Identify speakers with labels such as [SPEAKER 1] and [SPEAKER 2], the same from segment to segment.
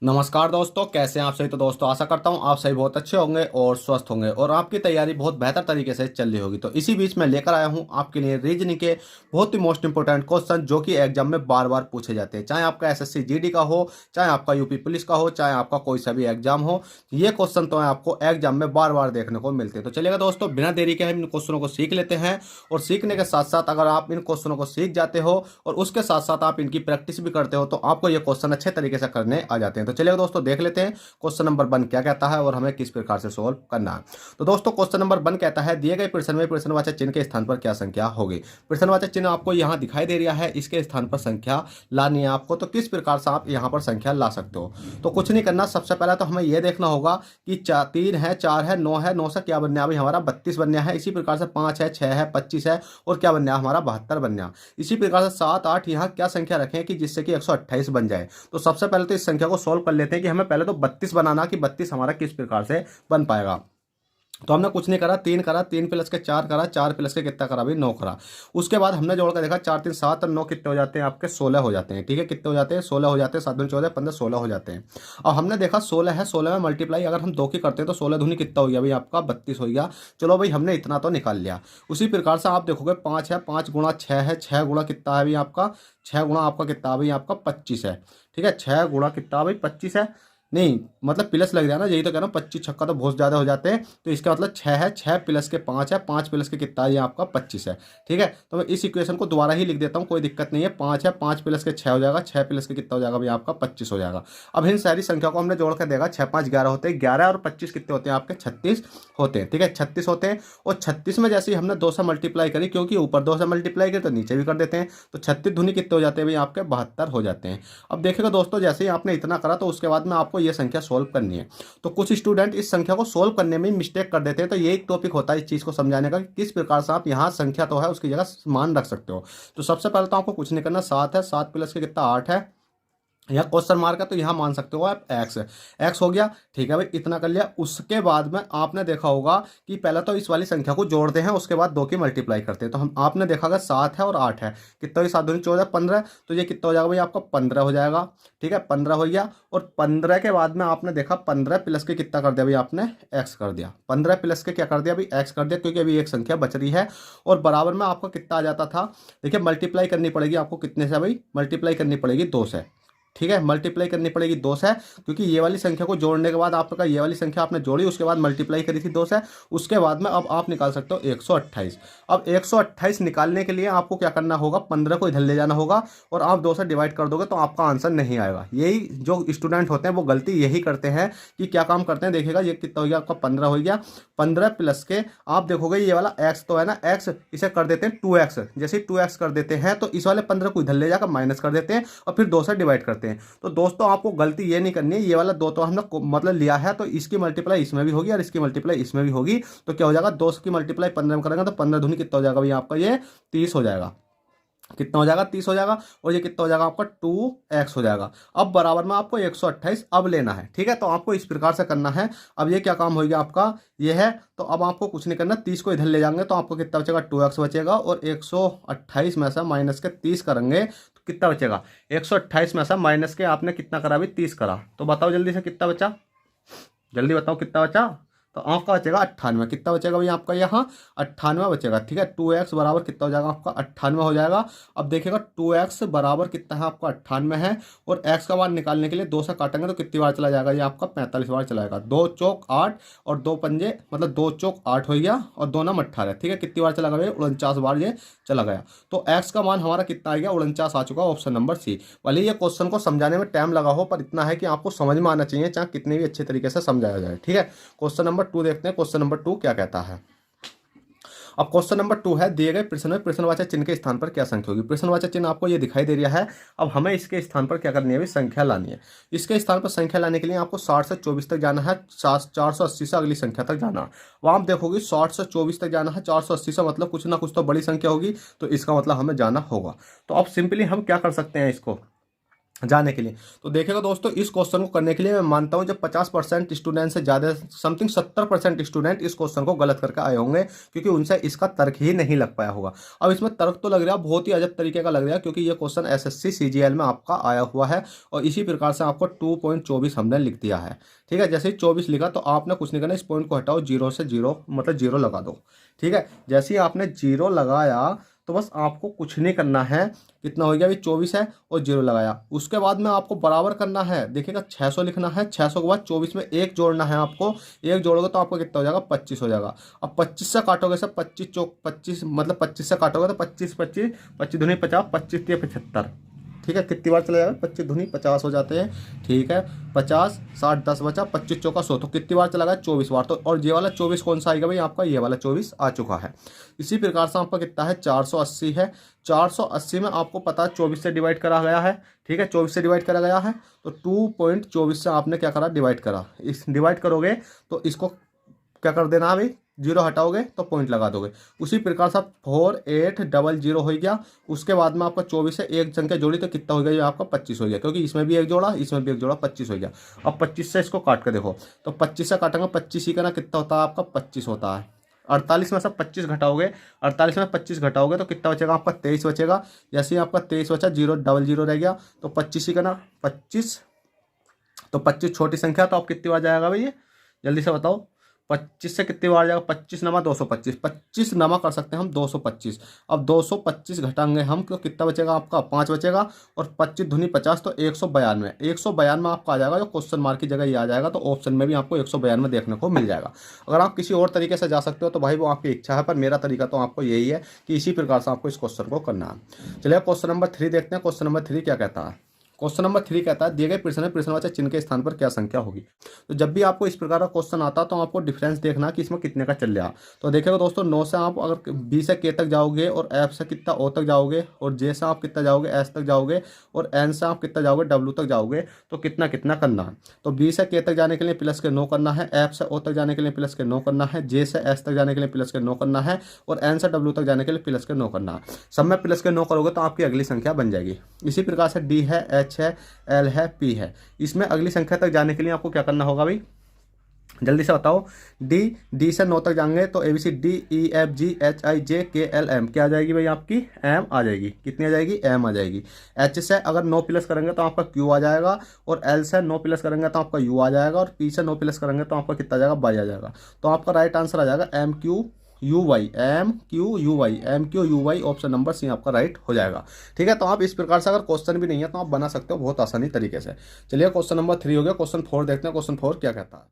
[SPEAKER 1] नमस्कार दोस्तों, कैसे हैं आप सभी। तो दोस्तों आशा करता हूं आप सभी बहुत अच्छे होंगे और स्वस्थ होंगे और आपकी तैयारी बहुत बेहतर तरीके से चल रही होगी। तो इसी बीच मैं लेकर आया हूं आपके लिए रीजनिंग के बहुत ही मोस्ट इंपोर्टेंट क्वेश्चन जो कि एग्जाम में बार बार पूछे जाते हैं, चाहे आपका एसएससी जीडी का हो, चाहे आपका यूपी पुलिस का हो, चाहे आपका कोई सा भी एग्जाम हो। ये क्वेश्चन तो आपको एग्जाम में बार बार देखने को मिलते हैं। तो चलिएगा दोस्तों, बिना देरी के हम इन क्वेश्चनों को सीख लेते हैं और सीखने के साथ साथ अगर आप इन क्वेश्चनों को सीख जाते हो और उसके साथ साथ आप इनकी प्रैक्टिस भी करते हो तो आपको ये क्वेश्चन अच्छे तरीके से करने आ जाते हैं। तो चलिए दोस्तों देख लेते हैं क्वेश्चन नंबर 1 क्या कहता है और हमें किस प्रकार से सोल्व करना है। तो दोस्तों क्वेश्चन नंबर 1 कहता है दिए गए प्रश्न में प्रश्नवाचक चिन्ह के स्थान पर क्या संख्या होगी। प्रश्नवाचक चिन्ह आपको यहाँ दिखाई दे रहा है, इसके स्थान पर संख्या लानी है आपको। तो किस प्रकार से आप यहाँ पर संख्या ला सकते हो। तो कुछ नहीं करना, सबसे पहले तो हमें यह देखना होगा कि 3 है, 4 है, 9 है, 9 से क्या बनने अभी हमारा 32 बनने है। इसी प्रकार से 5 है, 6 है, 25 है और क्या बनने हमारा 72 बनने। इसी प्रकार से 7, 8 यहाँ क्या संख्या रखें कि जिससे कि 128 बन जाए। तो सबसे पहले तो इस संख्या को सोल्व कर लेते हैं कि हमें पहले तो 32 बनाना कि 32 हमारा किस प्रकार से बन पाएगा। तो हमने कुछ नहीं करा, 3 करा, 3 प्लस के 4 करा, 4 प्लस के कितना करा भाई 9 करा। उसके बाद हमने जोड़कर देखा 4 3 7 और 9 कितने हो जाते हैं आपके 16 हो जाते हैं। ठीक है, कितने हो जाते हैं 16 हो जाते हैं, 7 दूनी 14 15 16 हो जाते हैं। और हमने देखा 16 है, 16 में मल्टीप्लाई अगर हम 2 की करते हैं तो 16 दूनी कितना हो गया भाई आपका 32 हो गया। चलो भाई हमने इतना तो निकाल लिया। उसी प्रकार से आप देखोगे 5 है, 5 गुणा 6 है, 6 गुणा कितना है भाई आपका 6 गुणा आपका कितना भाई आपका 25 है। ठीक है, 6 गुणा कितना भाई 25 है, नहीं मतलब प्लस लग रहा है ना, यही तो कह रहा हूँ 25 छक्का तो बहुत ज़्यादा हो जाते हैं। तो इसका मतलब 6 है, 6 प्लस के 5 है, 5 प्लस के कितना है ये आपका 25 है। ठीक है, तो मैं इस इक्वेशन को दोबारा ही लिख देता हूँ, कोई दिक्कत नहीं है। 5 है, 5 प्लस के 6 हो जाएगा, 6 प्लस के कितना हो जाएगा भाई आपका 25 हो जाएगा। अब इन सारी संख्या को हमने जोड़ कर देगा 6 5 11 होते हैं, 11 और 25 कितने होते हैं आपके 36 होते हैं। ठीक है, 36 होते हैं और 36 में जैसे ही हमने 2 से मल्टीप्लाई करी, क्योंकि ऊपर 2 से मल्टीप्लाई करी तो नीचे भी कर देते हैं, तो 36 दूनी कितने हो जाते हैं भाई आपके 72 हो जाते हैं। अब देखिएगा दोस्तों, जैसे ही आपने इतना करा तो उसके बाद में आपको ये संख्या सोल्व करनी है। तो कुछ स्टूडेंट इस संख्या को सोल्व करने में मिस्टेक कर देते हैं, तो ये एक टॉपिक होता है इस चीज को समझाने का कि किस प्रकार से आप यहाँ संख्या तो है उसकी जगह मान रख सकते हो। तो सबसे पहले तो आपको कुछ नहीं करना, 7 है, 7 प्लस के कितना 8 है, यहाँ क्वेश्चन मार्क है तो यहाँ मान सकते हो आप एक्स। एक्स हो गया, ठीक है भाई इतना कर लिया। उसके बाद में आपने देखा होगा कि पहले तो इस वाली संख्या को जोड़ते हैं, उसके बाद 2 की मल्टीप्लाई करते हैं। तो हम आपने देखा होगा 7 है और 8 है, कितना हुई 7 दूनी 14 15, तो ये कितना हो जाएगा भाई आपका 15 हो जाएगा। ठीक है, 15 हो गया। और 15 के बाद में आपने देखा 15 प्लस के कितना कर दिया भाई आपने एक्स कर दिया। 15 प्लस के क्या कर दिया भाई एक्स कर दिया, क्योंकि अभी एक संख्या बच रही है। और बराबर में आपका कितना आ जाता था, देखिए मल्टीप्लाई करनी पड़ेगी आपको कितने से भाई, मल्टीप्लाई करनी पड़ेगी 2 से। ठीक है, मल्टीप्लाई करनी पड़ेगी 2 से, क्योंकि ये वाली संख्या को जोड़ने के बाद आपका ये वाली संख्या आपने जोड़ी, उसके बाद मल्टीप्लाई करी थी 2 से। उसके बाद में अब आप निकाल सकते हो 128। अब 128 निकालने के लिए आपको क्या करना होगा, 15 को इधर ले जाना होगा और आप 2 से डिवाइड कर दोगे तो आपका आंसर नहीं आएगा। यही जो स्टूडेंट होते हैं वो गलती यही करते हैं कि क्या काम करते हैं, देखिएगा ये कितना हो गया आपका 15 हो गया। 15 प्लस के आप देखोगे ये वाला एक्स तो है ना, एक्स इसे कर देते हैं 2x। जैसे 2x कर देते हैं तो इस वाले 15 को इधर ले जाकर माइनस कर देते हैं और फिर 2 से डिवाइड करते हैं। तो दोस्तों आपको गलती ये नहीं करनी है, ये वाला 2 तो हमने मतलब लिया है तो इसकी मल्टीप्लाई इसमें भी होगी और इसकी मल्टीप्लाई इसमें भी होगी। तो क्या हो जाएगा 2 की मल्टीप्लाई 15 में करेंगे तो 15 दूनी कितना हो जाएगा भैया आपका ये 30 हो जाएगा। कितना हो जाएगा 30 हो जाएगा। और ये कितना हो जाएगा आपका 2x हो जाएगा। अब बराबर में आपको 128 अब लेना है। ठीक है, तो आपको इस प्रकार से करना है। अब ये क्या काम हो गया आपका, ये है तो अब आपको कुछ नहीं करना, 30 को इधर ले जाएंगे तो आपको कितना बचेगा 2x बचेगा। और 128 में से माइनस के 30 करेंगे तो कितना बचेगा, 128 में से माइनस के आपने कितना करा अभी 30 करा, तो बताओ जल्दी से कितना बचा, जल्दी बताओ कितना बचा। तो आपका बचेगा 98। कितना बचेगा भैया आपका यहाँ 98 बचेगा। ठीक है, 2x बराबर कितना हो जाएगा आपका 98 हो जाएगा। अब देखिएगा 2x बराबर कितना है आपका 98 है। और x का मान निकालने के लिए 2 से काटेंगे तो कितनी बार चला जाएगा ये आपका 45 बार चलाएगा। 2 चौक 8 और 2 पंजे मतलब 2 चौक 8 हो गया और 2 नाम 18। ठीक है, कितनी बार चला गया 49 बार ये चला गया। तो x का मान हमारा कितना आ गया 49 आ चुका, ऑप्शन नंबर सी। भले ये क्वेश्चन को समझाने में टाइम लगा हो पर इतना है कि आपको समझ में आना चाहिए, चाहे कितने भी अच्छे तरीके से समझाया जाए। ठीक है, क्वेश्चन नंबर 2 देखते हैं। क्वेश्चन नंबर 2 क्या कहता है। अब क्वेश्चन नंबर 2 है दिए गए प्रश्न में प्रश्नवाचक चिन्ह के स्थान पर क्या संख्या होगी। प्रश्नवाचक चिन्ह आपको ये दिखाई दे रहा है। अब हमें इसके स्थान पर क्या करनी है, संख्या लानी है। इसके स्थान पर संख्या लाने के लिए आपको 60 से 24 तक जाना है, 480 से अगली संख्या तक जाना है। वहाँ आप देखोगे 60 से 24 तक जाना है, 480 से मतलब कुछ ना कुछ तो बड़ी संख्या होगी, तो इसका मतलब हमें जाना होगा। तो अब सिंपली हम क्या कर सकते हैं, इसको जाने के लिए। तो देखिएगा दोस्तों, इस क्वेश्चन को करने के लिए मैं मानता हूं जब 50% स्टूडेंट से ज़्यादा समथिंग 70% स्टूडेंट इस क्वेश्चन को गलत करके आए होंगे, क्योंकि उनसे इसका तर्क ही नहीं लग पाया होगा। अब इसमें तर्क तो लग रहा है, बहुत ही अजब तरीके का लग रहा है, क्योंकि ये क्वेश्चन एसएससी सीजीएल में आपका आया हुआ है और इसी प्रकार से आपको 2.24 हमने लिख दिया है। ठीक है, जैसे ही 24 लिखा तो आपने कुछ नहीं करना, इस पॉइंट को हटाओ, जीरो से जीरो मतलब जीरो लगा दो। ठीक है, जैसे ही आपने जीरो लगाया तो बस आपको कुछ नहीं करना है। कितना हो गया अभी, 24 है और जीरो लगाया। उसके बाद में आपको बराबर करना है, देखिएगा 600 लिखना है। 600 के बाद 24 में एक जोड़ना है आपको, एक जोड़ोगे तो आपको कितना हो जाएगा, 25 हो जाएगा। अब 25 से काटोगे सर, 25 चौक 25 मतलब 25 से काटोगे तो 25 25 25 दूनी 50, 25 तिया 75। ठीक है, कितनी बार चला जाएगा, 25 दूनी 50 हो जाते हैं। ठीक है, 50 60 10 बचा, 25 चौका 100, तो कितनी बार चला गया, 24 बार। तो और ये वाला 24 कौन सा आएगा भाई आपका, ये वाला 24 आ चुका है। इसी प्रकार से आपका कितना है, 480 है। 480 में आपको पता है 24 से डिवाइड करा गया है। ठीक है, 24 से डिवाइड करा गया है तो 2.24 से आपने क्या करा, डिवाइड करा। इस डिवाइड करोगे तो इसको क्या कर देना अभी, जीरो हटाओगे तो पॉइंट लगा दोगे। उसी प्रकार से 4800 हो गया। उसके बाद में आपका 24 से एक संख्या जोड़ी तो कितना हो गया, ये आपका 25 हो गया, क्योंकि इसमें भी एक जोड़ा इसमें भी एक जोड़ा, 25 हो गया। अब 25 से इसको काट कर देखो, तो 25 से काटेंगे 25 ही का ना, कितना होता है आपका, 25 होता है। 48 में से 25 घटाओगे, 48 में 25 घटाओगे तो कितना बचेगा आपका, 23 बचेगा। जैसे ही आपका 23 बचा, जीरो डबल जीरो रह गया, तो 25 ही का ना 25, तो 25 छोटी संख्या, तो आप कितनी बार जाएगा भाई, ये जल्दी से बताओ। 25 से कितनी बार जाएगा, 25 नमा 225, 25 नमा कर सकते हैं हम 225। अब 225 घटाएंगे हम तो कितना बचेगा आपका, 5 बचेगा। और 25 धुनी 50 तो 192, 192 आपका आ जाएगा, जो क्वेश्चन मार्क की जगह ये आ जाएगा। तो ऑप्शन में भी आपको 192 देखने को मिल जाएगा। अगर आप किसी और तरीके से जा सकते हो तो भाई वो आपकी इच्छा है, पर मेरा तरीका तो आपको यही है कि इसी प्रकार से आपको इस क्वेश्चन को करना है। चलिए क्वेश्चन नंबर 3 देखते हैं। क्वेश्चन नंबर 3 क्या कहता है। क्वेश्चन नंबर 3 कहता है, दिए गए प्रश्न में प्रश्नवाचक चिन्ह के स्थान पर क्या संख्या होगी। तो जब भी आपको इस प्रकार का क्वेश्चन आता है तो आपको डिफरेंस देखना कि इसमें कितने का चल रहा। तो देखिएगा दोस्तों, 9 से आप अगर बी से के तक जाओगे और एफ से कितना ओ तक जाओगे, और जे से आप कितना जाओगे, एस तक जाओगे, और एन से आप कितना जाओगे, डब्ल्यू तक जाओगे, तो कितना कितना करना है। तो बी से के तक जाने के लिए प्लस के 9 करना है, एफ से ओ तक जाने के लिए प्लस के 9 करना है, जे से एस तक जाने के लिए प्लस के 9 करना है, और एन से डब्ल्यू तक जाने के लिए प्लस के 9 करना है। सब में प्लस के 9 करोगे तो आपकी अगली संख्या बन जाएगी। इसी प्रकार से डी है, एच है, एल है, पी है। इसमें अगली संख्या तक जाने के लिए आपको क्या करना होगा भाई, जल्दी से बताओ। डी से 9 तक जाएंगे तो A B C D E F G H I J K L M क्या आ जाएगी भाई आपकी, एम आ जाएगी। कितनी आ जाएगी, एम आ जाएगी। एच से अगर 9 प्लस करेंगे तो आपका क्यू आ जाएगा, और एल से 9 प्लस करेंगे तो आपका यू आ जाएगा, और पी से 9 प्लस करेंगे तो आपका कितना आ जाएगा, वाई आ जाएगा। तो आपका राइट आंसर आ जाएगा M Q U Y, M Q U Y, M Q U Y. Option number C आपका राइट हो जाएगा। ठीक है, तो आप इस प्रकार से अगर क्वेश्चन भी नहीं है तो आप बना सकते हो बहुत आसानी तरीके से। चलिए क्वेश्चन नंबर 3 हो गया। क्वेश्चन 4 देखते हैं। क्वेश्चन 4 क्या कहता है।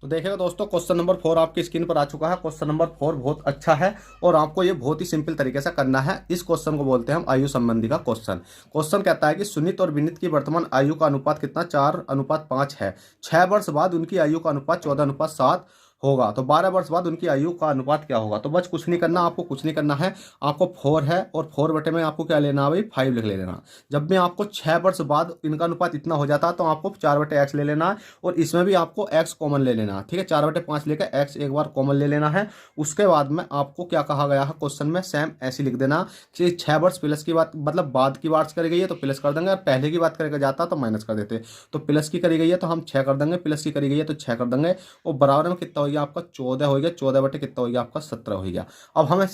[SPEAKER 1] तो देखिएगा दोस्तों, क्वेश्चन नंबर 4 आपकी स्क्रीन पर आ चुका है। क्वेश्चन नंबर 4 बहुत अच्छा है और आपको ये बहुत ही सिंपल तरीके से करना है। इस क्वेश्चन को बोलते हैं हम आयु संबंधी का क्वेश्चन। क्वेश्चन कहता है कि सुनीत और विनीत की वर्तमान आयु का अनुपात कितना, 4:5 है। 6 वर्ष बाद उनकी आयु का अनुपात 14:7 होगा, तो 12 वर्ष बाद उनकी आयु का अनुपात क्या होगा। तो बस कुछ नहीं करना, आपको कुछ नहीं करना है। आपको 4 है और 4 बटे में आपको क्या लेना है भाई, 5 लिख ले लेना। जब में आपको 6 वर्ष बाद इनका अनुपात इतना हो जाता है तो आपको 4/x ले लेना है, और इसमें भी आपको x कॉमन ले लेना है। ठीक है, 4/5 लेकर x एक बार कॉमन ले लेना है। उसके बाद में आपको क्या कहा गया है क्वेश्चन में, सेम ऐसे लिख देना कि 6 वर्ष प्लस की बात मतलब बाद की बात करी गई है तो प्लस कर देंगे, और पहले की बात करेगा जाता तो माइनस कर देते। तो प्लस की करी गई है तो हम 6 कर देंगे, प्लस की करी गई है तो 6 कर देंगे, और बराबर में कितना हो गया आपका, 14 हो गया। 14 बटे कितना हो गया आपका, 17 हो गया। अब हमें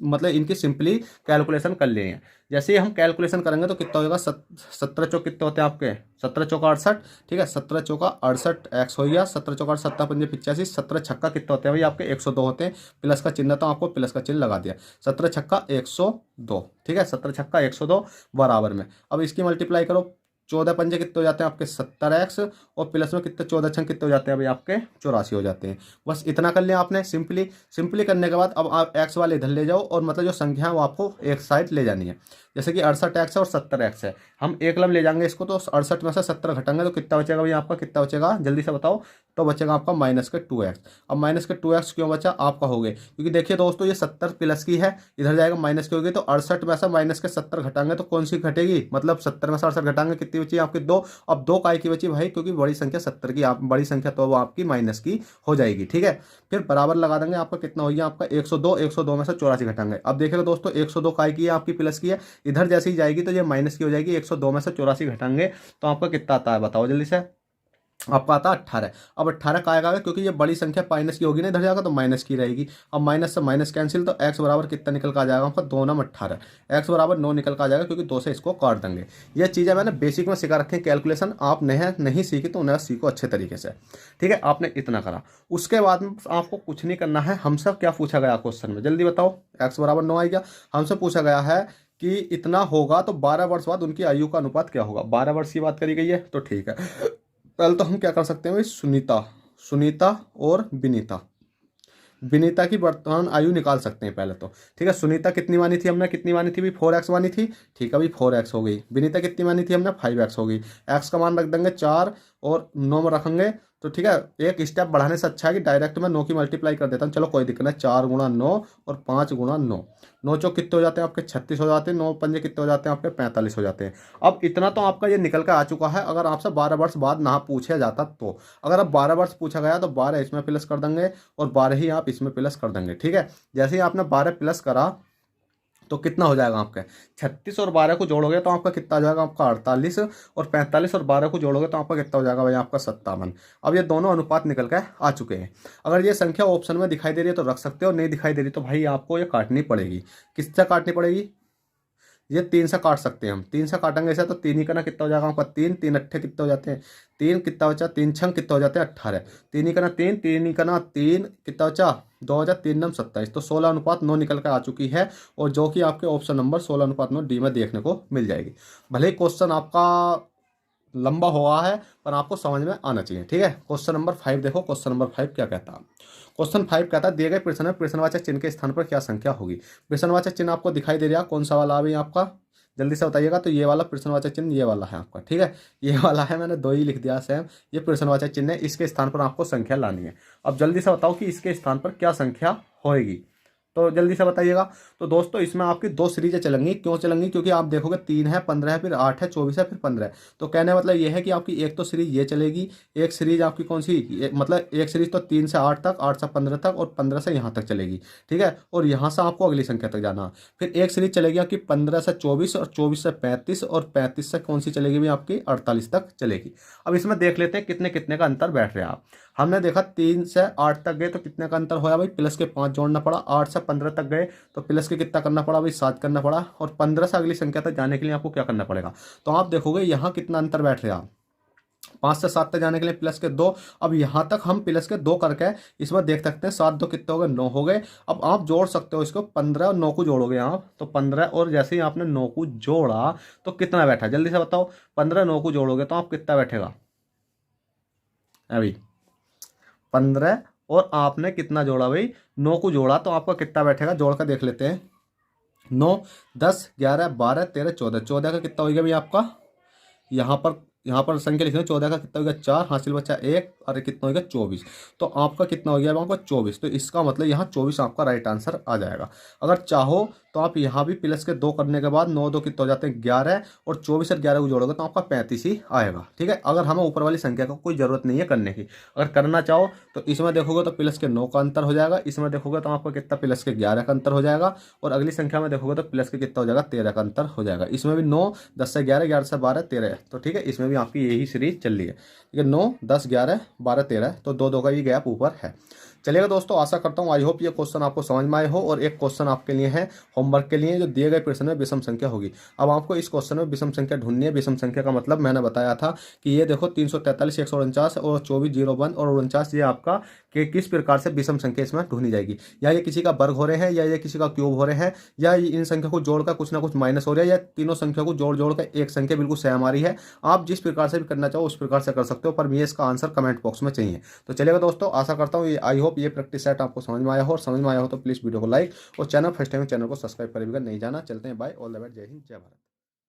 [SPEAKER 1] मतलब इनकी सिंपली कैलकुलेशन कर लिए हैं। जैसे ही हम कैलकुलेशन करेंगे तो कितना होगा, 17 चौक कितने होते हैं आपके, 17 चौका 68। ठीक है, 17 चौका 68 एक्स हो गया। 17 चौका 7 पंजे 85, 17 छक्का कितने होते हैं भाई आपके, 102 होते हैं। प्लस का चिन्ह तो आपको प्लस का चिन्ह लगा दिया, 17 छक्का 102। ठीक है, 17 छक्का 102 बराबर में। अब इसकी मल्टीप्लाई करो, 14 पंजे कितने हो जाते हैं आपके, 70x, और प्लस में कितने 14 छंग कितने हो जाते हैं भाई आपके, 84 हो जाते हैं। बस इतना कर लिया आपने। सिंपली करने के बाद अब आप x वाले इधर ले जाओ, और मतलब जो संख्या है वो आपको एक साइड ले जानी है। जैसे कि 68x है और 70x है, हम एक लब ले जाएंगे इसको, तो 68 में से 70 घटाएंगे तो कितना बचेगा भाई आपका, कितना बचेगा जल्दी से बताओ। तो बचेगा आपका -2x। अब -2x क्यों बचा आपका, हो गए क्योंकि देखिए दोस्तों ये 70 प्लस की है, इधर जाएगा माइनस की होगी, तो 68 में से माइनस के 70 घटाएंगे तो कौन सी घटेगी, मतलब 70 में से 68 घटाएंगे कितनी बची आपकी, 2। अब 2 काय की बची भाई, क्योंकि बड़ी संख्या 70 की, आप बड़ी संख्या तो वो आपकी माइनस की हो जाएगी। ठीक है, फिर बराबर लगा देंगे, आपका कितना हो गया आपका 102। 102 में से 84 घटाएंगे। अब देखिएगा दोस्तों 102 काय की है आपकी, प्लस की है, इधर जैसे ही जाएगी तो ये माइनस की हो जाएगी। 102 में से 84 घटाएंगे तो आपका कितना आता है बताओ जल्दी से। आपका आता है 18। अब 18 का आएगा क्योंकि ये बड़ी संख्या माइनस की होगी ना, इधर जाएगा तो माइनस की रहेगी। अब माइनस से माइनस कैंसिल, तो x बराबर कितना निकल का आ जाएगा आपका 2 9 18, x बराबर 9 निकल का आ जाएगा क्योंकि 2 से इसको काट देंगे। ये चीज़ें मैंने बेसिक में सिखा रखी है कैलकुलेशन, आप नहीं सीखी तो उन्हें सीखो अच्छे तरीके से। ठीक है, आपने इतना करा, उसके बाद में आपको कुछ नहीं करना है। हमसे क्या पूछा गया क्वेश्चन में जल्दी बताओ, x बराबर 9 आएगा। हमसे पूछा गया है कि इतना होगा तो 12 वर्ष बाद उनकी आयु का अनुपात क्या होगा। 12 वर्ष की बात करी गई है तो ठीक है, पहले तो हम क्या कर सकते हैं भाई, सुनीता और विनीता, विनीता की वर्तमान आयु निकाल सकते हैं पहले तो। ठीक है, सुनीता कितनी मानी थी हमने, कितनी मानी थी भाई 4x मानी थी। ठीक है भाई 4x हो गई। विनीता कितनी मानी थी हमने 5x हो गई। x का मान रख देंगे 4 और 9 में रखेंगे तो ठीक है, एक स्टेप बढ़ाने से अच्छा है कि डायरेक्ट मैं 9 की मल्टीप्लाई कर देता हूँ। चलो कोई दिक्कत नहीं, 4 गुणा 9 और 5 गुणा 9, 9 चौक कितने हो जाते हैं आपके 36 हो जाते हैं, 9 पंजे कितने हो जाते हैं आपके 45 हो जाते हैं। अब इतना तो आपका ये निकल कर आ चुका है। अगर आपसे 12 वर्ष बाद ना पूछा जाता तो, अगर अब 12 वर्ष पूछा गया तो 12 इसमें प्लस कर देंगे और 12 ही आप इसमें प्लस कर देंगे। ठीक है, जैसे ही आपने 12 प्लस करा तो कितना हो जाएगा आपका 36 और 12 को जोड़ोगे तो आपका कितना हो जाएगा आपका 48, और 45 और 12 को जोड़ोगे तो आपका कितना हो जाएगा भाई आपका 57। अब ये दोनों अनुपात निकल के आ चुके हैं। अगर ये संख्या ऑप्शन में दिखाई दे रही है तो रख सकते हो, नहीं दिखाई दे रही तो भाई आपको ये काटनी पड़ेगी। किससे काटनी पड़ेगी, ये 3 से काट सकते हैं हम। 3 से काटेंगे ऐसा तो 3 ही करना कितना हो जाएगा आपका 3, 3 अट्ठे कितने हो जाते हैं 3, कितना बचा 3 छंग कितना हो जाते हैं 18, 3 ही करना 3, 3 ही करना 3 कितना बचा 2000, 3 नम 27, तो 16:9 निकल कर आ चुकी है। और जो कि आपके ऑप्शन नंबर 16:9 डी में देखने को मिल जाएगी। भले ही क्वेश्चन आपका लंबा हुआ है पर आपको समझ में आना चाहिए। ठीक है, क्वेश्चन नंबर 5 देखो, क्वेश्चन नंबर 5 क्या कहता है। क्वेश्चन 5 कहता है दिए गए प्रश्न में प्रश्नवाचक चिन्ह के स्थान पर क्या संख्या होगी। प्रश्नवाचक चिन्ह आपको दिखाई दे रहा है, कौन सा वाला अभी आपका जल्दी से बताइएगा। तो ये वाला प्रश्नवाचक चिन्ह ये वाला है आपका। ठीक है, ये वाला है, मैंने 2 ही लिख दिया सेम। ये प्रश्नवाचक चिन्ह है, इसके स्थान पर आपको संख्या लानी है। अब जल्दी से बताओ कि इसके स्थान पर क्या संख्या होएगी, तो जल्दी से बताइएगा। तो दोस्तों इसमें आपकी 2 सीरीजें चलेंगी। क्यों चलेंगी, क्योंकि आप देखोगे 3 है, 15 है, फिर 8 है, 24 है, फिर 15 है। तो कहने का मतलब ये है कि आपकी एक तो सीरीज ये चलेगी, एक सीरीज आपकी कौन सी, मतलब एक सीरीज तो 3 से 8 तक, 8 से 15 तक, और 15 से यहाँ तक चलेगी। ठीक है, और यहाँ से आपको अगली संख्या तक जाना। फिर एक सीरीज चलेगी आपकी 15 से 24, और 24 से 35, और 35 से कौन सी चलेगी भी आपकी 48 तक चलेगी। अब इसमें देख लेते हैं कितने कितने का अंतर बैठ रहा है। हमने देखा 3 से 8 तक गए तो कितने का अंतर होया भाई, प्लस के 5 जोड़ना पड़ा। 8 से 15 तक गए तो प्लस के कितना करना पड़ा भाई 7 करना पड़ा। और 15 से अगली संख्या तक जाने के लिए आपको क्या करना पड़ेगा, तो आप देखोगे यहाँ कितना अंतर बैठ रहा है। 5 से 7 तक जाने के लिए प्लस के 2। अब यहाँ तक हम प्लस के 2 करके इसमें देख सकते हैं 7 2 कितने हो गए 9 हो गए। अब आप जोड़ सकते हो इसको, 15 और 9 को जोड़ोगे आप तो 15, और जैसे ही आपने 9 को जोड़ा तो कितना बैठा जल्दी से बताओ। 15 9 को जोड़ोगे तो आप कितना बैठेगा अभी 15, और आपने कितना जोड़ा भाई 9 को जोड़ा तो आपका कितना बैठेगा, जोड़ कर देख लेते हैं। 9 10 11 12 13 14, 14 का कितना हो गया भाई आपका, यहाँ पर संख्या लिखना 14 का कितना हो गया 4, हासिल बचा 1, और कितना हो गया 24। तो आपका कितना हो गया आपका 24। तो इसका मतलब यहाँ 24 आपका राइट आंसर आ जाएगा। अगर चाहो तो आप यहाँ भी प्लस के 2 करने के बाद 9 2 कितना हो जाते हैं 11, और 24 और 11 को जोड़ोगे तो आपका 35 ही आएगा। ठीक है, अगर हमें ऊपर वाली संख्या का कोई ज़रूरत नहीं है करने की। अगर करना चाहो तो इसमें देखोगे तो प्लस के 9 का अंतर हो जाएगा, इसमें देखोगे तो आपका कितना प्लस के 11 का अंतर हो जाएगा, और अगली संख्या में देखोगे तो प्लस के कितना हो जाएगा 13 का अंतर हो जाएगा। इसमें भी 9 10 से 11 11 से 12 13, तो ठीक है इसमें भी आपकी यही सीरीज चल रही है। ठीक है, 9 10 11 12 13, तो 2 2 का ही गैप ऊपर है। चलिएगा दोस्तों, आशा करता हूँ आई होप ये क्वेश्चन आपको समझ में आए हो। और एक क्वेश्चन आपके लिए है होमवर्क के लिए, जो दिए गए प्रश्न में विषम संख्या होगी। अब आपको इस क्वेश्चन में विषम संख्या ढूंढनी है। विषम संख्या का मतलब मैंने बताया था कि ये देखो 343 149 और 24 और 49, ये आपका कि किस प्रकार से विषम संख्या इसमें ढूंढी जाएगी। या ये किसी का वर्ग हो रहे हैं, या ये किसी का क्यूब हो रहे हैं, या इन संख्या को जोड़कर कुछ ना कुछ माइनस हो रहा है, या तीनों संख्या को जोड़कर एक संख्या बिल्कुल सेम आ रही है। आप जिस प्रकार से भी करना चाहो उस प्रकार से कर सकते हो, पर मुझे इसका आंसर कमेंट बॉक्स में चाहिए। तो चलिएगा दोस्तों, आशा करता हूँ आई होप ये प्रैक्टिस सेट आपको समझ में आया हो, और समझ में आया हो तो प्लीज़ वीडियो को लाइक और चैनल फर्स्ट टाइम चैनल को सब्सक्राइब करेगा नहीं जाना। चलते हैं, बाय, ऑल द बेस्ट, जय हिंद जय भारत।